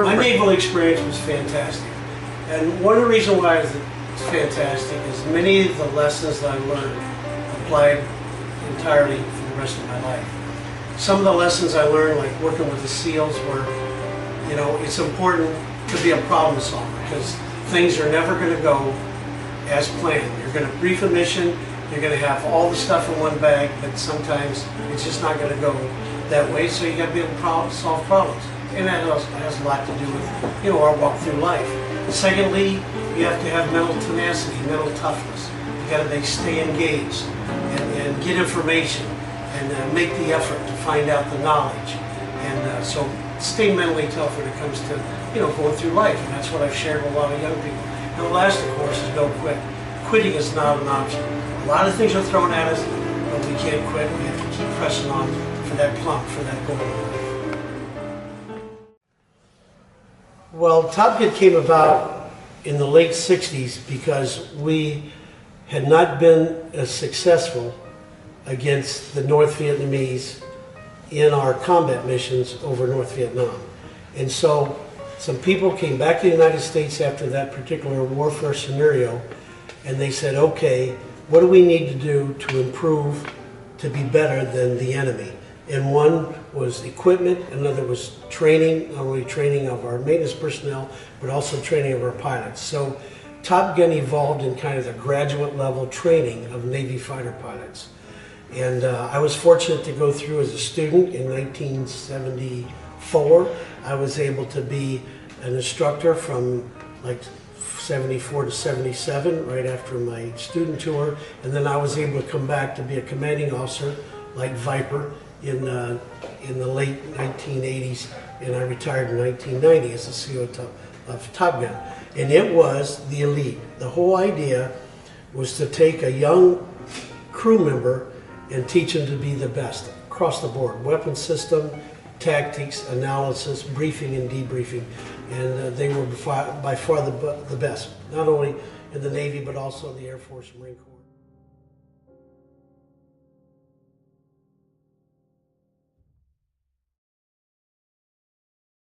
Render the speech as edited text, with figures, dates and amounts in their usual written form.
My naval experience was fantastic. And one of the reasons why it's fantastic is many of the lessons that I learned applied entirely for the rest of my life. Some of the lessons I learned, like working with the SEALs, were, you know, it's important to be a problem solver because things are never going to go as planned. You're going to brief a mission, you're going to have all the stuff in one bag, but sometimes it's just not going to go that way, so you got to be able to solve problems. And that has a lot to do with, you know, our walk through life. Secondly, you have to have mental tenacity, mental toughness. You got to stay engaged and get information and make the effort to find out the knowledge. And so stay mentally tough when it comes to, you know, going through life. And that's what I've shared with a lot of young people. And the last, of course, is don't quit. Quitting is not an option. A lot of things are thrown at us, but we can't quit. We have to keep pressing on for that plump, for that goal. Well, Top Gun came about in the late 60s because we had not been as successful against the North Vietnamese in our combat missions over North Vietnam. And so some people came back to the United States after that particular warfare scenario, and they said, okay, what do we need to do to improve to be better than the enemy? And one was equipment, another was training, not only training of our maintenance personnel, but also training of our pilots. So Top Gun evolved in kind of the graduate level training of Navy fighter pilots. And I was fortunate to go through as a student in 1974. I was able to be an instructor from like 74 to 77, right after my student tour. And then I was able to come back to be a commanding officer like Viper in the late 1980s, and I retired in 1990 as the CEO of Top Gun. And it was the elite. The whole idea was to take a young crew member and teach them to be the best across the board. Weapon system, tactics, analysis, briefing and debriefing. And they were by far the best, not only in the Navy, but also in the Air Force and Marine Corps.